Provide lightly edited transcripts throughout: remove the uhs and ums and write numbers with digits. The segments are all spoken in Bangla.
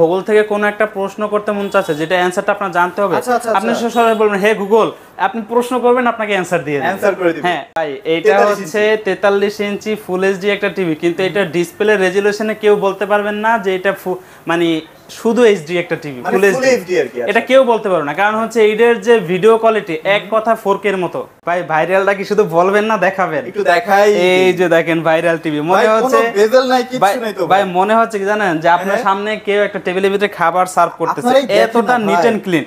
গুগল থেকে কোনো একটা প্রশ্ন করতে মন চাচ্ছে, যেটা অ্যানসারটা আপনার জানতে হবে, আপনি সরাসরি বলবেন হে গুগল, আপনি প্রশ্ন করবেন, আপনাকে অ্যানসার দিয়ে দিবে। হ্যাঁ ভাই, এটা হচ্ছে 43 ইঞ্চি ফুল এইচডি একটা টিভি, কিন্তু এটা ডিসপ্লে রেজুলেশনে কেউ বলতে পারবেন না যে এটা মানে শুধু এইচডি একটা টিভি, ফুল এইচডি আর কি, এটা কেউ বলতে পারবে না। কারণ হচ্ছে এটার যে ভিডিও কোয়ালিটি এক কথা 4K এর মতো। ভাই ভাইরালটা কি শুধু বলবেন না, দেখাবেন? একটু দেখাই। এই যে দেখেন ভাইরাল টিভি, মনে হচ্ছে বেজেল নাই, কিছু নাই তো ভাই, মনে হচ্ছে কি জানেন, যে আপনার সামনে কেউ একটা টেবিলের ভিতরে খাবার সার্ভ করতেছে, এতটা নিট এন্ড ক্লিন।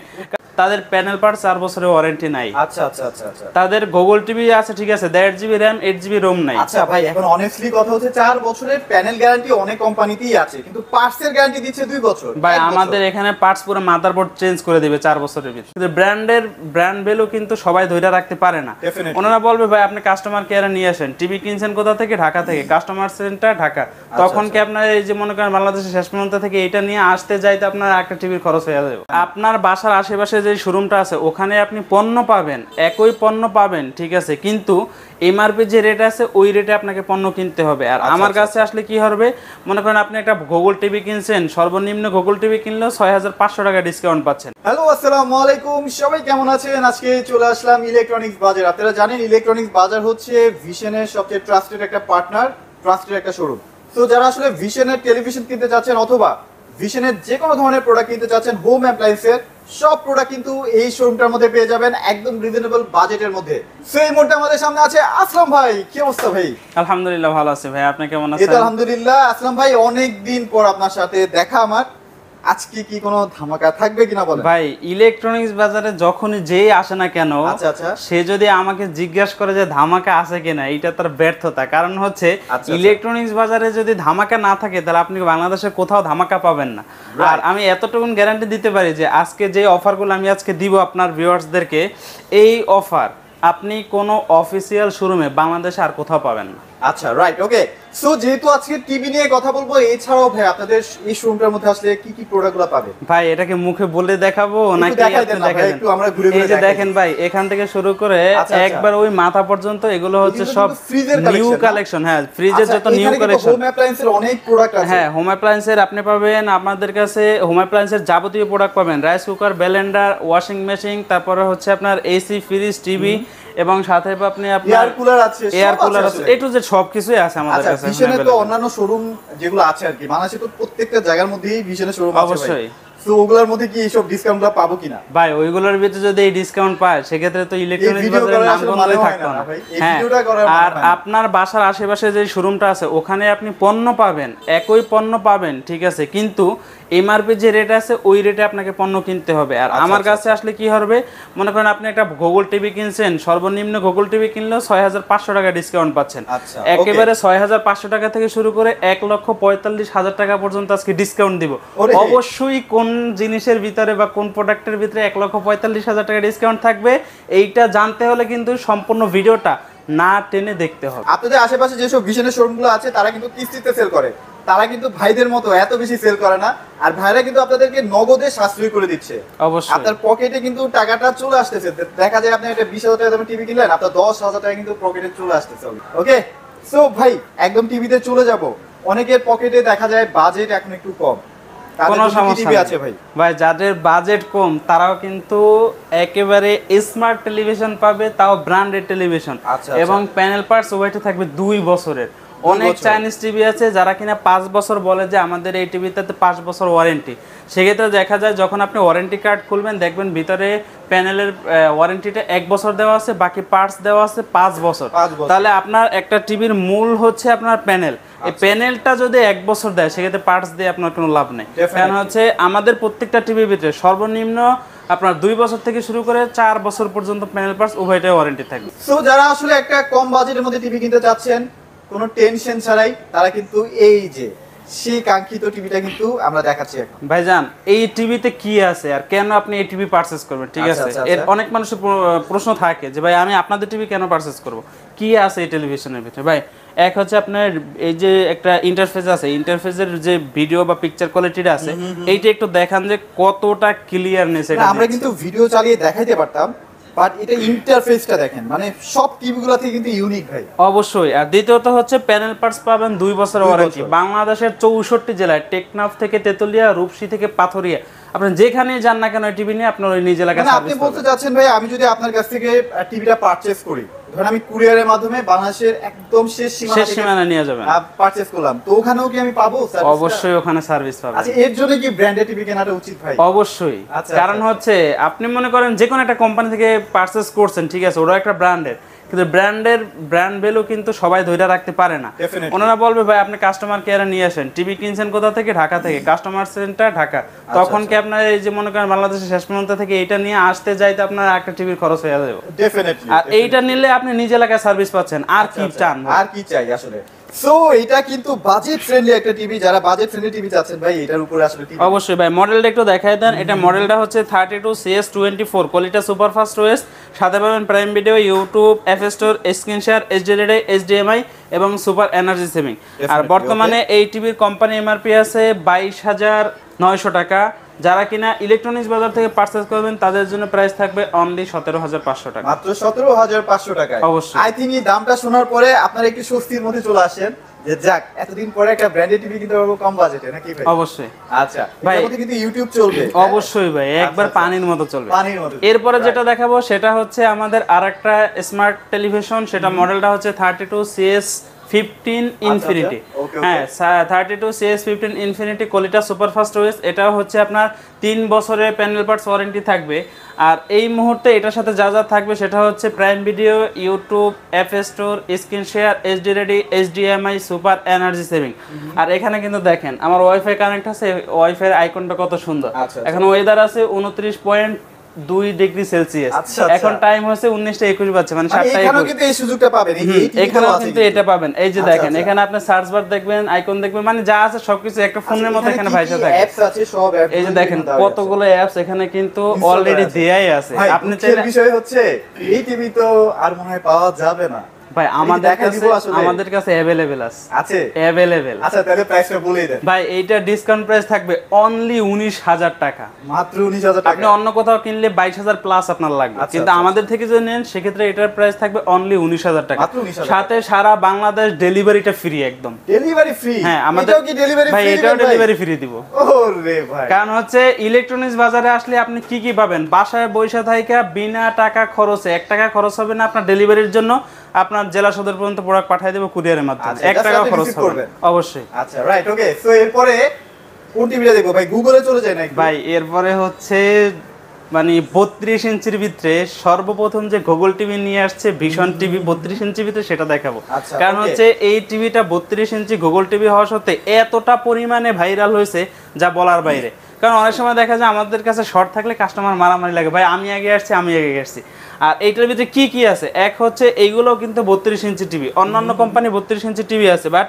তাদের প্যানেল পার্ট 4 বছরের ওয়ারেন্টি নাই। আচ্ছা আচ্ছা আচ্ছা আচ্ছা। তাদের গুগল টিভি আছে, ঠিক আছে, 1.5 জিবি র‍্যাম 8 জিবি রোম নাই। আচ্ছা ভাই, এখন অনেস্টলি কথা হচ্ছে 4 বছরের প্যানেল গ্যারান্টি অনেক কোম্পানিতেই আছে, কিন্তু পার্টসের গ্যারান্টি দিচ্ছে 2 বছর। ভাই আমাদের এখানে পার্টস পুরো মাদারবোর্ড চেঞ্জ করে দিবে 4 বছরের ভিতরে। ব্র্যান্ড ভ্যালু কিন্তু সবাই ধরে রাখতে পারে না। ওনারা বলবে ভাই আপনি কাস্টমার কেয়ারে নিয়ে আসেন, টিভি কিনছেন কোথা থেকে? ঢাকা থেকে, কাস্টমার সেন্টার ঢাকা। তখন কি আপনার এই যে মনে করেন বাংলাদেশের শেষ প্রান্ত থেকে এটা নিয়ে আসতে যাইতে আপনার একটা টিভির খরচ হয়ে যাবে। আপনার বাসার আশেপাশে যে শোরুমটা আছে ওখানে আপনি পণ্য পাবেন, একই পণ্য পাবেন, ঠিক আছে, কিন্তু এমআরপি যে রেট আছে ওই রেটে আপনাকে পণ্য কিনতে হবে। আর আমার কাছে আসলে কি হবে, মনে করেন আপনি একটা গুগল টিভি কিনছেন, সর্বনিম্ন গুগল টিভি কিনলেও 6500 টাকা ডিসকাউন্ট পাচ্ছেন। হ্যালো, আসসালামু আলাইকুম, সবাই কেমন আছেন? আজকে চলে আসলাম ইলেকট্রনিক্স বাজার। আপনারা জানেন ইলেকট্রনিক্স বাজার হচ্ছে ভিশনের সবচেয়ে ট্রাস্টেড একটা পার্টনার, ট্রাস্টেড একটা শোরুম। তো যারা আসলে ভিশনের টেলিভিশন কিনতে চাচ্ছেন অথবা ভিশনের যে কোনো ধরনের প্রোডাক্ট কিনতে চাচ্ছেন, হোম অ্যাপ্লায়েন্সের সব প্রোডাক্ট কিন্তু এই শোরুমটার মধ্যে পেয়ে যাবেন একদম রিজনেবল বাজেটের মধ্যে। সো এই মুহূর্তে আমাদের সামনে আছে আসলাম ভাই। কি অবস্থা ভাই? আলহামদুলিল্লাহ ভালো আছি ভাই, আপনি কেমন আছেন? এই তো আলহামদুলিল্লাহ। আসলাম ভাই, অনেক দিন পর আপনার সাথে দেখা আমার। আজকে কি কোনো ধামাকা থাকবে কিনা বলেন? ভাই ইলেকট্রনিক্স বাজারে যখনই যেই আসে না কেন, সে যদি আমাকে জিজ্ঞাসা করে যে ধামাকা আছে কিনা, এটা তার ব্যর্থতা। কারণ হচ্ছে ইলেকট্রনিক্স বাজারে যদি ধামাকা না থাকে তাহলে আপনি বাংলাদেশে কোথাও ধামাকা পাবেন না। আর আমি এতটুকু গ্যারান্টি দিতে পারি যে আজকে যে অফারগুলো আমি আজকে দিব আপনার ভিউয়ার্সদেরকে, এই অফার আপনি কোনো অফিসিয়াল শোরুমে বাংলাদেশে আর কোথাও পাবেন না। আচ্ছা, রাইট, ওকে। সো যেহেতু আজকে টিভি নিয়ে কথা বলবো, এছাড়াও ভাই আপনাদের এই শোরুমটার মধ্যে আসলে কি কি প্রোডাক্টগুলো পাবে? ভাই এটাকে মুখে বলে দেখাবো নাকি একটু আমরা ঘুরে ঘুরে এই যে দেখেন ভাই, এখান থেকে শুরু করে একবার ওই মাথা পর্যন্ত এগুলো হচ্ছে সব নিউ কালেকশন। হ্যাঁ, ফ্রিজের যত নিউ কালেকশন। হোম অ্যাপ্লায়েন্সের অনেক প্রোডাক্ট আছে। হ্যাঁ, হোম অ্যাপ্লায়েন্সের আপনি পাবেন, আমাদের কাছে হোম অ্যাপ্লায়েন্সের যাবতীয় প্রোডাক্ট পাবেন। Rice cooker, Blender, washing machine, তারপরে হচ্ছে আপনার এসি, ফ্রিজ, টিভি, এবং সাথে আপনি আপনার এয়ার কুলার আছে, এ টু জেড সবকিছুই আছে আমাদের কাছে। ভিশনের তো অন্যান্য শোরুম যেগুলো আছে আর কি, বাংলাদেশে তো প্রত্যেকটা জায়গার মধ্যেই ভিশনের শোরুম আছে অবশ্যই। তো ওগুলোর মধ্যে কি এইসব ডিসকাউন্টগুলো পাবো কিনা? ভাই ওইগুলোর ভিতরে যদি এই ডিসকাউন্ট পায় সেক্ষেত্রে তো ইলেকট্রনিক্স বাজারের নাম বন্ধই থাকতো না। হ্যাঁ, আর আপনার বাসার আশেপাশে যে শোরুমটা আছে ওখানে আপনি পণ্য পাবেন, একই পণ্য পাবেন, ঠিক আছে, কিন্তু এমআরপি যে রেট আছে ওই রেটে আপনাকে পণ্য কিনতে হবে। আর আমার কাছে আসলে কি হবে, মনে করেন আপনি একটা গুগল টিভি কিনছেন, সর্বনিম্ন গুগল টিভি কিনলেও 6500 টাকা ডিসকাউন্ট পাচ্ছেন। একেবারে 6500 টাকা থেকে শুরু করে 1,45,000 টাকা পর্যন্ত আজকে ডিসকাউন্ট দিব। অবশ্যই কোন জিনিসের ভিতরে বা কোন প্রোডাক্টের ভিতরে 1,45,000 টাকা ডিসকাউন্ট থাকবে এইটা জানতে হলে কিন্তু সম্পূর্ণ ভিডিওটা না টেনে দেখতে হবে। আপনাদের আশেপাশে যেসব ভিশনের শোরুমগুলো আছে তারা কিন্তু কিস্তিতে সেল করে, তারা কিন্তু ভাইদের মতো এত বেশি সেল করে না। আর ভাইরা কিন্তু আপনাদেরকে নগদে সাশ্রয় করে দিচ্ছে। অবশ্যই আপনার পকেটে কিন্তু টাকাটা চলে আসতেছে। দেখা যায় আপনি একটা 20,000 টাকা দামের টিভি কিনলেন, আপনার 10,000 টাকা কিন্তু পকেটে চলে আসতেছে। ওকে, সো ভাই একদম টিভিতে চলে যাব। অনেকের পকেটে দেখা যায় বাজেট এখন একটু কম, কোনো সমস্যা আছে ভাই। ভাই যাদের বাজেট কম তারাও কিন্তু একেবারে স্মার্ট টেলিভিশন পাবে, তাও ব্র্যান্ডেড টেলিভিশন, এবং প্যানেল পার্টস ওয়ারেন্টি থাকবে 2 বছরের। অনেক চাইনিজ টিভি আছে যারা কিনা 5 বছর বলে যে আমাদের এই টিভিতে 5 বছর ওয়ারেন্টি। সেক্ষেত্রে দেখা যায় যখন আপনি ওয়ারেন্টি কার্ড খুলবেন দেখবেন ভিতরে প্যানেলের ওয়ারেন্টিটা 1 বছর দেওয়া আছে, বাকি পার্টস দেওয়া আছে 5 বছর। তাহলে আপনার একটা টিভির মূল হচ্ছে আপনার প্যানেল। এই প্যানেলটা যদি 1 বছর দেয় সেক্ষেত্রে পার্টস দিয়ে আপনার কোনো লাভ নেই। কারণ হচ্ছে আমাদের প্রত্যেকটা টিভির ভিতরে সর্বনিম্ন আপনার 2 বছর থেকে শুরু করে 4 বছর পর্যন্ত প্যানেল পার্টস উভয়টাই ওয়ারেন্টি থাকবে। সো যারা আসলে একটা কম বাজেটের মধ্যে টিভি কিনতে চাচ্ছেন কোনো টেনশন ছাড়াই, তারা কিন্তু এই যে সেই কাঙ্ক্ষিত টিভিটা কিন্তু আমরা দেখাচ্ছি এখন। ভাইজান এই টিভিতে কি আছে আর কেন আপনি এই টিভি পারচেজ করবেন, ঠিক আছে? এর অনেক মানুষের প্রশ্ন থাকে যে ভাই আমি আপনাদের টিভি কেন পারচেজ করব, কি আছে এই টেলিভিশনের ভিতরে? ভাই এক হচ্ছে আপনার এই যে একটা ইন্টারফেস আছে, ইন্টারফেসের যে ভিডিও বা পিকচার কোয়ালিটিটা আছে এইটা একটু দেখান যে কতটা ক্লিয়ারনেস। এটা আমরা কিন্তু ভিডিও চালিয়ে দেখাইতে পারতাম, বাট এটা ইন্টারফেসটা দেখেন, মানে সব টিভিগুলো থেকে কিন্তু ইউনিক ভাই। অবশ্যই। আর দ্বিতীয়ত হচ্ছে প্যানেল পার্টস পাবেন 2 বছরের ওয়ারেন্টি। বাংলাদেশের 64 জেলায়, টেকনাফ থেকে তেতুলিয়া, রূপসী থেকে পাথরিয়া, আপনি যেখানে যান না কেন টিভি নিয়ে আপনার ওই নিজ এলাকায় মানে আপনি সার্ভিস বলতে পাবেন। চাচ্ছেন ভাই, আমি যদি আপনার কাছ থেকে টিভিটা পারচেজ করি, ধরেন আমি কুরিয়ারের মাধ্যমে বাংলাদেশের একদম শেষ সীমানা নিয়ে যাবেন, পারচেজ করলাম, তো ওখানেও কি আমি পাবো সার্ভিস? অবশ্যই ওখানে সার্ভিস পাবেন। আচ্ছা, এর জন্য কি ব্র্যান্ডেড টিভি কেনাটা উচিত ভাই? অবশ্যই। আচ্ছা, কারণ আচ্ছা, হচ্ছে আপনি মনে করেন যে কোনো একটা কোম্পানি থেকে পারচেজ করছেন, ঠিক আছে, ওরা একটা ব্র্যান্ডের, কিন্তু ব্র্যান্ড ভ্যালু কিন্তু সবাই ধরে রাখতে পারে না। Definitely. ওনারা বলবে ভাই আপনি কাস্টমার কেয়ারে নিয়ে আসেন, টিভি কিনছেন কোথা থেকে, ঢাকা থেকে, কাস্টমার সেন্টার ঢাকা, তখন কি আপনার এই যে মনে করেন বাংলাদেশের শেষ প্রান্ত থেকে এইটা নিয়ে আসতে যাইতে আপনার একটা টিভির খরচ হয়ে যাবে। ডেফিনেটলি। আর এইটা নিলে আপনি নিজ এলাকায় সার্ভিস পাচ্ছেন, আর কি চান? আর কি চাই আসলে? সো এটা কিন্তু বাজেট ফ্রেন্ডলি একটা টিভি, যারা বাজেট ফ্রেন্ডলি টিভি চাচ্ছেন ভাই, এটার উপরে আসলে টিভি অবশ্যই ভাই, মডেলটা একটু দেখাই দেন। এটা মডেলটা হচ্ছে 32CS24, quality super fast OS, সাথে পাবেন prime video, YouTube, F store, screen share, HD, HDMI এবং সুপার এনার্জি সেভিং। আর বর্তমানে এই টিভির কোম্পানি এমআরপি আছে 22,900 টাকা। যারা কিনা ইলেকট্রনিক্স বাজার থেকে পারচেজ করবেন তাদের জন্য প্রাইস থাকবে অনলি 17,500 টাকা, মাত্র 17,500 টাকায়। অবশ্যই। আই থিংক এই দামটা শোনার পরে আপনারা একটু স্বস্তির মধ্যে চলে আসেন যে যাক, এতদিন পরে একটা ব্র্যান্ডেড টিভি কিনতে পারবো কম বাজেটে, নাকি ভাই? অবশ্যই। আচ্ছা ভাই, এর মধ্যে কিন্তু ইউটিউব চলবে? অবশ্যই ভাই, একবার আচ্ছা, পানির মতো চলবে, পানির মতো। এরপরে যেটা দেখাবো সেটা হচ্ছে আমাদের আরেকটা স্মার্ট টেলিভিশন, সেটা মডেলটা হচ্ছে 32CS15 ইনফিনিটি। হ্যাঁ, 32CS15 infinity, quality super fast OS. এটাও হচ্ছে আপনার 3 বছরের প্যানেল পার্টস ওয়ারেন্টি থাকবে। আর এই মুহূর্তে এটার সাথে যা যা থাকবে সেটা হচ্ছে prime video, YouTube, F store, screen share, HD ready, HDMI, super energy saving. আর এখানে কিন্তু দেখেন আমার ওয়াইফাই কানেক্ট আছে, ওয়াইফাই এর আইকনটা কত সুন্দর। এখন ওয়েদার আছে 29.2 ডিগ্রি সেলসিয়াস। এখন টাইম হচ্ছে 19টা 21 বাজছে, মানে 7টা 21। এখানেও কিন্তু এই সুযোগটা পাবেন, এখানেও কিন্তু এটা পাবেন। এই যে দেখেন, এখানে আপনি সার্চ বার দেখবেন, আইকন দেখবেন, মানে যা আছে সবকিছু একটা ফোনের মতো এখানে ভাইসা থাকে। অ্যাপস আছে, সব অ্যাপ। এই যে দেখেন কতগুলো অ্যাপস এখানে কিন্তু অলরেডি দেয়াই আছে। আপনি চাইলে বিষয় হচ্ছে এই টিভি তো আর মনে হয় পাওয়া যাবে না ভাই, আমাদের কাছে अवेलेबल আছে अवेलेबल। আচ্ছা, তাহলে প্রাইসটা বলেই দেন ভাই। এইটা ডিসকাউন্ট প্রাইস থাকবে অনলি 19,000 টাকা, মাত্র 19,000 টাকা। আপনি অন্য কোথাও কিনলে 22,000 প্লাস আপনার লাগবে, কিন্তু আমাদের থেকে যদি নেন সেক্ষেত্রে এটার প্রাইস থাকবে অনলি 19,000 টাকা, সাথে সারা বাংলাদেশ ডেলিভারিটা ফ্রি, একদম ডেলিভারি ফ্রি। হ্যাঁ, আমাদের কি ডেলিভারি ফ্রি? ভাই, এটাও ডেলিভারি ফ্রি দিব। ওরে ভাই, কারণ হচ্ছে ইলেকট্রনিক্স বাজারে আসলে আপনি কি কি পাবেন, বাসায় বসে থাইকা বিনা টাকা খরচে, 1 টাকা খরচ হবে না আপনার ডেলিভারির জন্য, আপনার জেলা সদর পর্যন্ত প্রোডাক্ট পাঠিয়ে দেব কুরিয়ারের মাধ্যমে, 1 টাকা খরচ হবে অবশ্যই। আচ্ছা, রাইট, ওকে। সো এরপরে কোন টিভিটা দেখবো ভাই? গুগলে চলে যায় নাকি ভাই? এরপরে হচ্ছে মানে 32 ইঞ্চির ভিতরে সর্বপ্রথম যে গুগল টিভি নিয়ে আসছে, ভিশন টিভি 32 ইঞ্চির ভিতরে, সেটা দেখাবো। কারণ হচ্ছে এই টিভিটা 32 ইঞ্চি গুগল টিভি হওয়া সত্ত্বে এতটা পরিমাণে ভাইরাল হয়েছে যা বলার বাইরে। কারণ অনেক সময় দেখা যায় আমাদের কাছে শর্ট থাকলে কাস্টমার মারামারি লাগে, ভাই আমি আগে আসছি, আমি আগে আসছি। আর এইটার ভিতরে কি কি আছে, এক হচ্ছে এইগুলো কিন্তু 32 ইঞ্চি টিভি, অন্যান্য কোম্পানি 32 ইঞ্চি টিভি আছে, বাট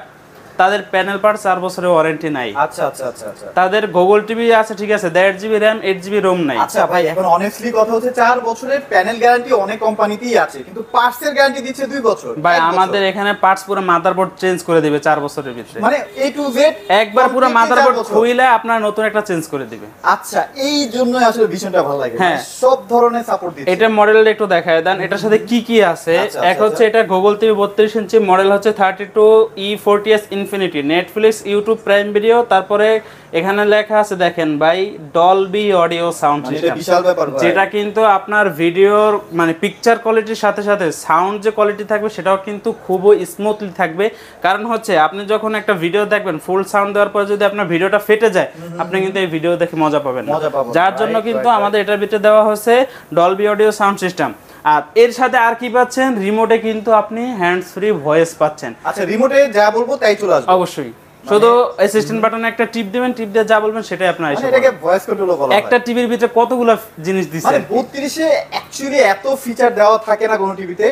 তাদের প্যানেল পার্ট 4 বছরের ওয়ারেন্টি নাই। আচ্ছা আচ্ছা আচ্ছা আচ্ছা। তাদের গুগল টিভি আছে, ঠিক আছে, 1.5 জিবি র্যাম, 8 জিবি রোম নাই। আচ্ছা ভাই, এখন অনেস্টলি কথা হচ্ছে 4 বছরের প্যানেল গ্যারান্টি অনেক কোম্পানিতেই আছে, কিন্তু পার্টসের গ্যারান্টি দিচ্ছে 2 বছর। ভাই আমাদের এখানে পার্টস পুরো মাদারবোর্ড চেঞ্জ করে দিবে 4 বছরের ভিতরে, মানে A to Z একবার পুরো মাদারবোর্ড খুইলে আপনার নতুন একটা চেঞ্জ করে দিবে। আচ্ছা, এই জন্যই আসলে ভীষণটা ভালো লাগে, হ্যাঁ, সব ধরনের সাপোর্ট দিচ্ছে। এটা মডেলটা একটু দেখায় দেন, এটার সাথে কি কি আছে। এক হচ্ছে এটা গুগল টিভি 32 ইঞ্চি, মডেল হচ্ছে 32E40s infinity, Netflix, YouTube, prime video, তারপরে এখানে লেখা আছে দেখেন ভাই ডলবি অডিও সাউন্ড সিস্টেম, যেটা কিন্তু আপনার ভিডিওর মানে পিকচার কোয়ালিটির সাথে সাথে সাউন্ড যে কোয়ালিটি থাকবে সেটাও কিন্তু খুবই স্মুথলি থাকবে। কারণ হচ্ছে আপনি যখন একটা ভিডিও দেখবেন ফুল সাউন্ড দেওয়ার পর যদি আপনার ভিডিওটা ফেটে যায়, আপনি কিন্তু এই ভিডিও দেখে মজা পাবেন না, যার জন্য কিন্তু আমাদের এটার ভিতরে দেওয়া হচ্ছে ডলবি অডিও সাউন্ড সিস্টেম। আর এর সাথে আর কি পাচ্ছেন, রিমোটে কিন্তু আপনি হ্যান্ডস ফ্রি ভয়েস পাচ্ছেন। আচ্ছা, রিমোটে যা বলবো তাই চলে আসবে? অবশ্যই, শুধু অ্যাসিস্ট্যান্ট বাটনে একটা টিপ দিবেন, টিপ দিয়ে যা বলবেন সেটাই আপনার আসবে। এটাকে ভয়েস কন্ট্রোলও বলা হয়। একটা টিভির ভিতরে কতগুলো জিনিস দিছে, মানে 32 এ অ্যাকচুয়ালি এত ফিচার দেওয়া থাকে না কোন টিভিতে,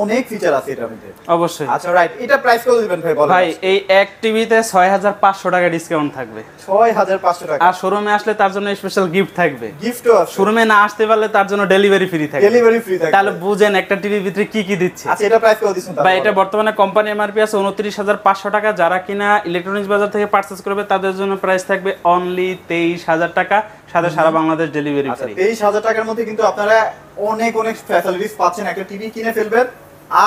অনেক ফিচার আছে এটার মধ্যে। অবশ্যই। আচ্ছা, রাইট, এটা প্রাইস কত দিবেন ভাই বলেন? ভাই এই এক টিভিতে 6,500 টাকা ডিসকাউন্ট থাকবে। 6,500 টাকা। আর শোরুমে আসলে তার জন্য স্পেশাল গিফট থাকবে। গিফটও আছে। শোরুমে না আসতে পারলে তার জন্য ডেলিভারি ফ্রি থাকবে। ডেলিভারি ফ্রি থাকবে। তাহলে বুঝেন একটা টিভির ভিতরে কি কি দিচ্ছে। আচ্ছা, এটা প্রাইস কত দিচ্ছেন তাহলে? ভাই এটা বর্তমানে কোম্পানি এমআরপি আছে 29,500 টাকা, যারা কিনা ইলেকট্রনিক্স বাজার থেকে পারচেজ করবে তাদের জন্য প্রাইস থাকবে অনলি 23,000 টাকা, সাথে সারা বাংলাদেশ ডেলিভারি ফ্রি। 23,000 টাকার মধ্যে কিন্তু আপনারা অনেক অনেক ফ্যাসিলিটিস পাচ্ছেন, একটা টিভি কিনে ফেলবেন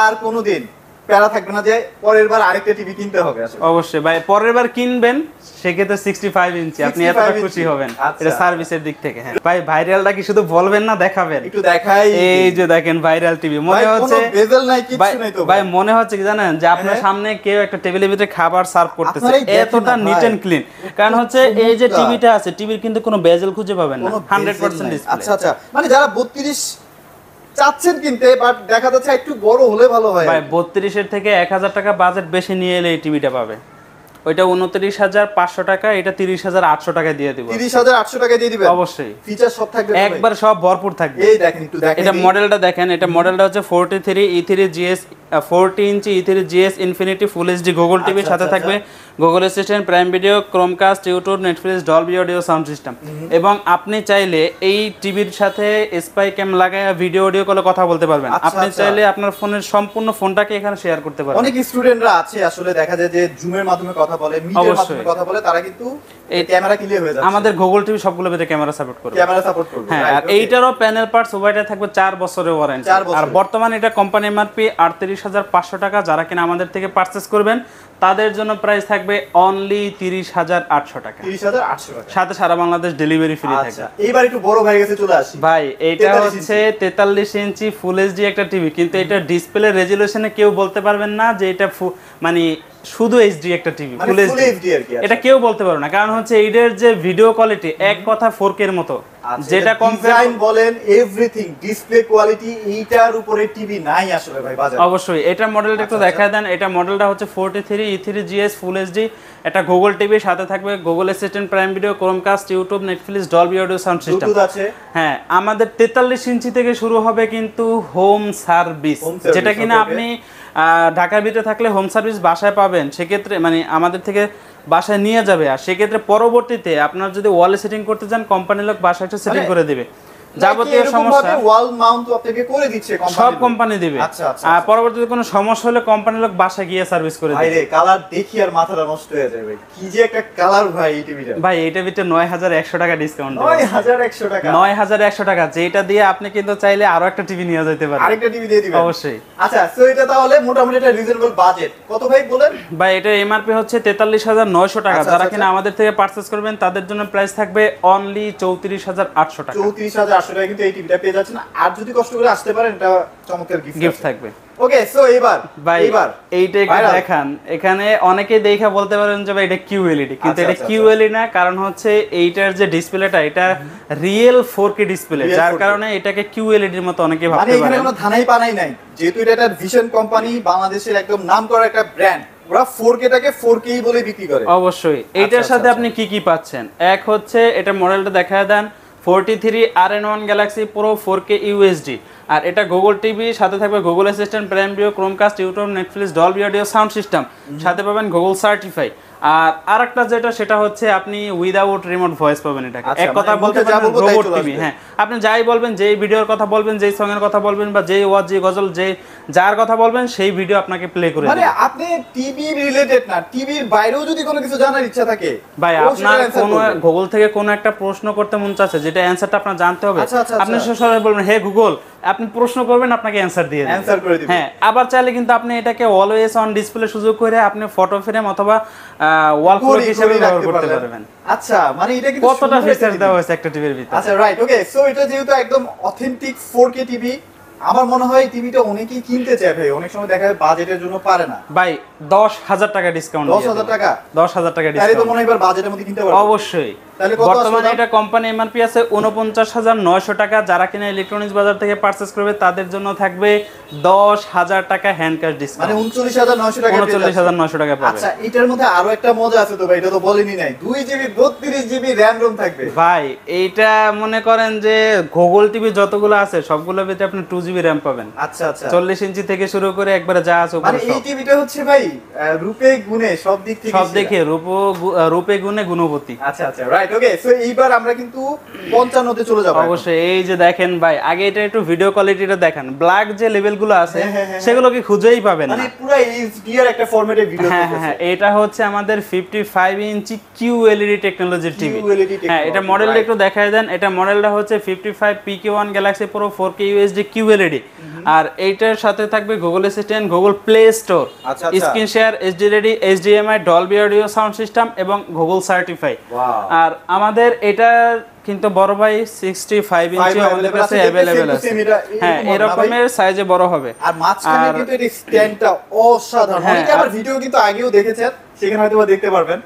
আর কোনোদিন প্যারা থাকবে না যে পরের বার আরেকটা টিভি কিনতে হবে। অবশ্যই ভাই, পরের বার কিনবেন সেক্ষেত্রে 65 ইঞ্চি আপনি এতটা খুশি হবেন এটা সার্ভিসের দিক থেকে। হ্যাঁ ভাই, ভাইরালটা কি শুধু বলবেন না, দেখাবেন? একটু দেখাই। এই যে দেখেন ভাইরাল টিভি, মনে হচ্ছে বেজেল নাই, কিছু নাই তো ভাই, মনে হচ্ছে কি জানেন যে আপনার সামনে কেউ একটা টেবিলের ভিতরে খাবার সার্ভ করতেছে, এতটা নিট এন্ড ক্লিন। কারণ হচ্ছে এই যে টিভিটা আছে, টিভির কিন্তু কোনো বেজেল খুঁজে পাবেন না, 100% ডিসপ্লে। আচ্ছা আচ্ছা, মানে যারা 32 চাচ্ছেন কিনতে বাট দেখা যাচ্ছে একটু বড় হলে ভালো হয় ভাই, 32 এর থেকে 1000 টাকা বাজেট বেশি নিয়ে এলে এই টিভিটা পাবে। ওইটা 29,500 টাকা, এটা 30,800 টাকা দিয়ে দিব। 30,800 টাকা দিয়ে দিবেন? অবশ্যই, ফিচার সব থাকবে একবার সব ভরপুর থাকবে। এই দেখেন, একটু দেখেন এটা মডেলটা দেখেন, এটা মডেলটা হচ্ছে 43 E3 GS 40 ইঞ্চি E3 GS infinity full HD Google টিভির সাথে থাকবে Google assistant, prime video, Chromecast, YouTube, Netflix, Dolby audio sound system. এবং আপনি চাইলে এই টিভির সাথে স্পাই ক্যাম লাগায় ভিডিও অডিও কলে কথা বলতে পারবেন। আপনি চাইলে আপনার ফোনের সম্পূর্ণ ফোনটাকে এখানে শেয়ার করতে পারবেন। অনেক স্টুডেন্টরা আছে আসলে দেখা যায় যে জুমের মাধ্যমে কথা বলে, মিটের মাধ্যমে কথা বলে, তারা কিন্তু এই ক্যামেরা ক্লিয়ার হয়ে যাচ্ছে। আমাদের গুগল টিভি সবগুলো ভিতরে ক্যামেরা সাপোর্ট করবে, ক্যামেরা সাপোর্ট করবে। হ্যাঁ, আর এইটারও প্যানেল পার্টস উভয়টা থাকবে 4 বছরের ওয়ারেন্টি। আর বর্তমানে এটা কোম্পানি এমআরপি 38,500 টাকা। যারা কিনা আমাদের থেকে পারচেজ করবেন তাদের জন্য প্রাইস থাকবে অনলি 30,800 টাকা। 30,800 টাকা, সাথে সারা বাংলাদেশ ডেলিভারি ফ্রি থাকবে। আচ্ছা, এইবার একটু বড় ভাই কাছে চলে আসি। ভাই, এটা হচ্ছে 43 ইঞ্চি ফুল এইচডি একটা টিভি, কিন্তু এটা ডিসপ্লে রেজোলিউশনে কেউ বলতে পারবেন না যে এটা মানে শুধু এইচডি একটা টিভি, ফুল এইচডি আর কি, এটা কেউ বলতে পারবে না। কারণ হচ্ছে এইটার যে ভিডিও কোয়ালিটি এক কথা 4K এর মতো, যেটা ডিজাইন বলেন এভরিথিং, ডিসপ্লে কোয়ালিটি, এইটার উপরে টিভি নাই আসলে ভাই বাজারে। অবশ্যই এটা মডেলটা একটু দেখায় দেন। এটা মডেলটা হচ্ছে 43 E3 GS ফুল এইচডি, এটা গুগল টিভি, সাথে থাকবে Google assistant, prime video, Chromecast, YouTube, Netflix, Dolby audio sound system আছে। হ্যাঁ, আমাদের 43 ইঞ্চি থেকে শুরু হবে কিন্তু হোম সার্ভিস, যেটা কিনা আপনি ঢাকার ভিতরে থাকলে হোম সার্ভিস বাসায় পাবেন। সেক্ষেত্রে মানে আমাদের থেকে বাসায় নিয়ে যাবে, আর সেক্ষেত্রে পরবর্তীতে আপনার যদি ওয়ালে সেটিং করতে চান কোম্পানির লোক বাসায় একটা সেটিং করে দিবে। যাবতীয় সমস্যা ওয়াল মাউন্ট আপনাকে করে দিচ্ছে কোম্পানি, সব কোম্পানি দিবে। আচ্ছা আচ্ছা, আর পরবর্তীতে কোনো সমস্যা হলে কোম্পানির লোক বাসায় গিয়ে সার্ভিস করে দিবে। ভাই রে, কালার দেখি আর মাথাটা নষ্ট হয়ে যায় ভাই, কি যে একটা কালার ভাই এই টিভিটা। ভাই, এই টিভিতে 9,100 টাকা ডিসকাউন্ট, 9,100 টাকা, 9,100 টাকা, যেটা দিয়ে আপনি কিন্তু চাইলে আরো একটা টিভি নিয়ে যেতে পারেন, আরেকটা টিভি দিয়ে দিবেন অবশ্যই। আচ্ছা, সো এটা তাহলে মোটামুটি একটা রিজনেবল বাজেট কত ভাই বলেন? ভাই, এটা এমআরপি হচ্ছে 43,900 টাকা। যারা কিনা আমাদের থেকে পারচেজ করবেন তাদের জন্য প্রাইস থাকবে অনলি 34,800 টাকা। 34,800 টাকা কিন্তু এই টিভিটা পেয়ে যাচ্ছেন। আর যদি কষ্ট করে আসতে পারেন এটা চমৎকার গিফট থাকবে। ওকে, সো এবার এইটা একটু দেখান। এখানে অনেকে দেখা বলতে পারেন যে ভাই এটা কিউএলইডি, কিন্তু এটা কিউএলইডি না। কারণ হচ্ছে এইটার যে ডিসপ্লেটা এটা রিয়েল 4K ডিসপ্লে, যার কারণে এটাকে কিউএলইডির মতো অনেকে ভাবতে পারে। এখানে কোনো ধানাই পানাই নাই, যেহেতু এটা একটা ভিশন কোম্পানি, বাংলাদেশের একদম নামকরা একটা ব্র্যান্ড, ওরা 4K টাকে 4K বলে বিক্রি করে। অবশ্যই। এইটার সাথে আপনি কি কি পাচ্ছেন? এক হচ্ছে এটা মডেলটা দেখায় দেন, 43 RN1 Galaxy Pro 4K UHD, আর এটা গুগল টিভি, সাথে থাকবে Google assistant, prime video, Chromecast, YouTube, Netflix, Dolby audio sound system, সাথে পাবেন গুগল সার্টিফাই। আর আরেকটা যেটা সেটা হচ্ছে আপনি উইদাউট রিমোট ভয়েস পাবেন এটাকে। এক কথা বলতে পারেন রোবট টিভি। হ্যাঁ, আপনি যাই বলবেন, যেই ভিডিওর কথা বলবেন, যেই সং এর কথা বলবেন, বা যেই ওয়াজ, যেই গজল, যে যার কথা বলবেন সেই ভিডিও আপনাকে প্লে করে দিবে। মানে আপনি টিভি রিলেটেড না, টিভির বাইরেও যদি কোনো কিছু জানার ইচ্ছা থাকে, ভাই আপনার কোনো গুগল থেকে কোনো একটা প্রশ্ন করতে মন চাচ্ছে, যেটা অ্যানসারটা আপনার জানতে হবে, আপনি সরাসরি বলবেন হে গুগল, আপনি প্রশ্ন করবেন, আপনাকে অ্যানসার দিয়ে দিবে। হ্যাঁ, আবার চাইলে কিন্তু আপনি এটাকে অলওয়েজ অন ডিসপ্লে সুযোগ করে আপনি ফটো ফ্রেম অথবা ওয়াল ক্লক হিসেবে ব্যবহার করতে পারবেন। আচ্ছা, মানে এটা কি কতটা ফিচার দেওয়া হয়েছে একটা টিভির ভিতরে। আচ্ছা, রাইট, ওকে। সো এটা যেহেতু একদম অথেন্টিক 4K টিভি, আমার মনে হয় টিভিটা অনেকেই কিনতে চায় ভাই, অনেক সময় দেখা যায় বাজেটের জন্য পারে না। ভাই 10,000 টাকা ডিসকাউন্ট, 10,000 টাকা, 10,000 টাকা ডিসকাউন্ট, তাহলে তো মনে হয় এবার বাজেটের মধ্যে কিনতে পারবে। অবশ্যই। বর্তমানে এটা কোম্পানি এমআরপি আছে 49,900 টাকা। যারা কিনা ইলেকট্রনিক্স বাজার থেকে পারচেজ করবে তাদের জন্য থাকবে 10,000 টাকা হ্যান্ড ক্যাশ ডিসকাউন্ট, মানে 39,900 টাকা, 39,900 টাকা পাবে। আচ্ছা, এটার মধ্যে আরো একটা মজা আছে তো ভাই, এটা তো বলেনি নাই, 2GB 32GB র‍্যাম রোম থাকবে। ভাই, এইটা মনে করেন যে গুগল টিভি যতগুলো আছে সবগুলোর ভিতরে আপনি 2GB র‍্যাম পাবেন। আচ্ছা আচ্ছা, 40 ইঞ্চি থেকে শুরু করে একবারে যা আছে উপরে সব। মানে এই টিভিটা হচ্ছে ভাই রূপে গুণে সব দিক থেকে, সব দেখে রূপে গুণে গুণবতী। আচ্ছা আচ্ছা, রাইট। রাইট ওকে সো এইবার আমরা কিন্তু 55 তে চলে যাব অবশ্যই। এই যে দেখেন ভাই, আগে এটা একটু ভিডিও কোয়ালিটিটা দেখেন, ব্ল্যাক যে লেভেলগুলো আছে সেগুলো কি খুঁজেই পাবেন না, মানে পুরো এইচডিআর একটা ফরম্যাটে ভিডিও করতেছে। হ্যাঁ, এটা হচ্ছে আমাদের 55 ইঞ্চি QLED টেকনোলজির টিভি। হ্যাঁ, এটা মডেলটা একটু দেখায় দেন। এটা মডেলটা হচ্ছে 55 PK1 Galaxy Pro 4K UHD QLED, আর এইটার সাথে থাকবে Google assistant, Google play store, screen share, HD ready, HDMI, Dolby audio sound system এবং গুগল সার্টিফাই। আর আমাদের এটা কিন্তু বড় ভাই 65 ইঞ্চি আমাদের কাছে अवेलेबल আছে। হ্যাঁ, এরকমের সাইজে বড় হবে। আর মাঝখানে কিন্তু এই স্ট্যান্ডটা অসাধারণ। অনেকে আমার ভিডিও কিন্তু আগেও দেখেছেন, সেখানে হয়তো দেখতে পারবেন।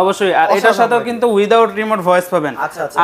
অবশ্যই। আর এটার সাথেও কিন্তু উইদাউট রিমোট ভয়েস পাবেন।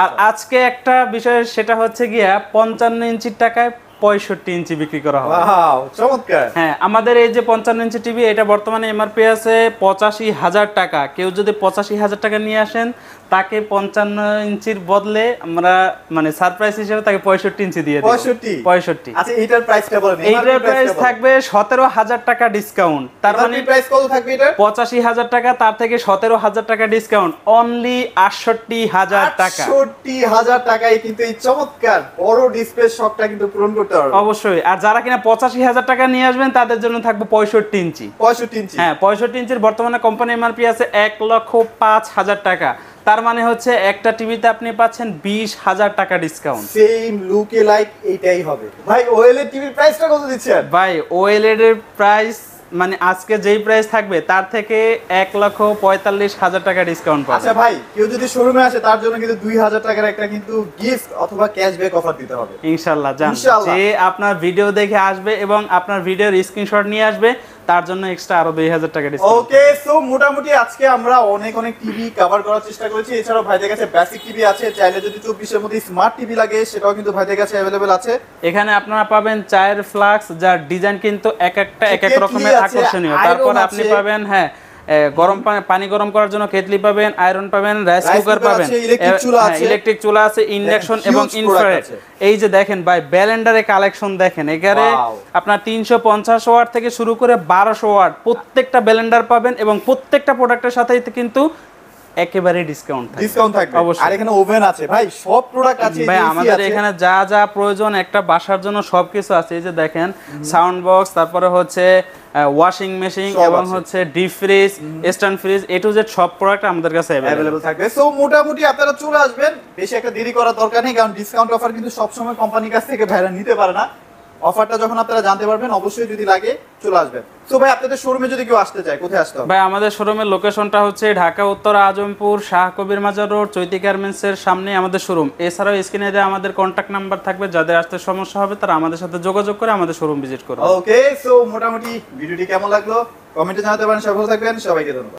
আর আজকে একটা বিষয়, সেটা হচ্ছে গিয়া 55 ইঞ্চির টাকায় 65 ইঞ্চি বিক্রি করা হবে। ওয়াও, চমৎকার। হ্যাঁ, আমাদের এই যে 55 ইঞ্চি টিভি, এটা বর্তমানে এমআরপি আছে 85,000 টাকা। কেউ যদি 85,000 টাকা নিয়ে আসেন, তাকে 55 ইঞ্চির বদলে আমরা মানে সারপ্রাইজ হিসেবে তাকে 65 ইঞ্চি দিয়ে দেব। 65। আচ্ছা, এটার প্রাইসটা বলেন। এইটার প্রাইস থাকবে 17,000 টাকা ডিসকাউন্ট। তার মানে প্রাইস কত থাকবে এটা? 85,000 টাকা, তার থেকে 17,000 টাকা ডিসকাউন্ট, অনলি 68,000 টাকা। 68,000 টাকায় কিন্তু এই চমৎকার বড় ডিসপ্লে শকটা কিন্তু পূরণ করতে পারবে। অবশ্যই। আর যারা কিনা 85,000 টাকা নিয়ে আসবেন, তাদের জন্য থাকবে 65 ইঞ্চি। 65 ইঞ্চি। হ্যাঁ, 65 ইঞ্চির বর্তমানে কোম্পানি এমআরপি আছে 1,05,000 টাকা। তার মানে হচ্ছে একটা টিভিতে আপনি পাচ্ছেন 20,000 টাকা ডিসকাউন্ট। সেম লুকে লাইক এটাই হবে। ভাই ওএলইডি টিভির প্রাইসটা কত দিচ্ছেন? ভাই ওএলইডি এর প্রাইস মানে আজকে যেই প্রাইস থাকবে, তার থেকে 1,45,000 টাকা ডিসকাউন্ট পাবে। আচ্ছা ভাই, কেউ যদি শোরুমে আসে, তার জন্য কিন্তু 2,000 টাকার একটা কিন্তু গিফট অথবা ক্যাশব্যাক অফার দিতে হবে। ইনশাআল্লাহ। জান যে আপনার ভিডিও দেখে আসবে এবং আপনার ভিডিওর স্ক্রিনশট নিয়ে আসবে, তার জন্য এক্সট্রা আরো 2,000 টাকা ডিসকাউন্ট। ওকে, সো মোটামুটি আজকে আমরা অনেক টিভি কভার করার চেষ্টা করেছি। এছাড়াও ভাইদের কাছে বেসিক টিভি আছে, চাইলে যদি 24 এর মধ্যে স্মার্ট টিভি লাগে, সেটাও কিন্তু ভাইদের কাছে अवेलेबल আছে। এখানে আপনারা পাবেন চায়ের ফ্লাক্স, যার ডিজাইন কিন্তু এক এক রকমের আকর্ষণীয়। তারপর আপনি পাবেন গরম পানি গরম করার জন্য কেটলি পাবেন, আয়রন পাবেন, রাইস কুকার পাবেন, ইলেকট্রিক চুলা আছে, ইন্ডাকশন এবং ইনফ্রারেড। এই যে দেখেন ভাই, ব্লেন্ডারে কালেকশন দেখেন। এখানে আপনার 350 ওয়াট থেকে শুরু করে 1200 ওয়াট প্রত্যেকটা ব্লেন্ডার পাবেন, এবং প্রত্যেকটা প্রোডাক্টের সাথেই কিন্তু একেবারে ডিসকাউন্ট থাকবে। আর এখানে ওভেন আছে ভাই, সব প্রোডাক্ট আছে ভাই। আমাদের এখানে যা যা প্রয়োজন একটা বাসার জন্য সবকিছু আছে। এই যে দেখেন, সাউন্ড বক্স, তারপরে হচ্ছে ওয়াশিং মেশিন এবং হচ্ছে deep fridge, stand fridge, A to Z সব প্রোডাক্ট আমাদের কাছে अवेलेबल থাকবে। সো মোটামুটি আপনারা চলে আসবেন, বেশি একটা দেরি করার দরকার নেই, কারণ ডিসকাউন্ট অফার কিন্তু সব সময় কোম্পানির কাছ থেকে ভাইরা নিতে পারে না। অফারটা যখন আপনারা জানতে পারবেন, অবশ্যই যদি লাগে চলে আসবেন। সো ভাই, আপনাদের শোরুমে যদি কেউ আসতে চায়, কোথায় আসতে হবে? ভাই, আমাদের শোরুমের লোকেশনটা হচ্ছে ঢাকা উত্তর আজমপুর শাহ কবির মাজার রোড, চৈতি গার্মেন্টস এর সামনে আমাদের শোরুম। এছাড়াও স্ক্রিনে দেওয়া আমাদের কন্টাক্ট নাম্বার থাকবে, যাদের আসতে সমস্যা হবে তারা আমাদের সাথে যোগাযোগ করে আমাদের শোরুম ভিজিট করবে। ওকে, সো মোটামুটি ভিডিওটি কেমন লাগলো কমেন্টে জানাতে পারেন। সবাই ভালো থাকবেন, সবাইকে ধন্যবাদ।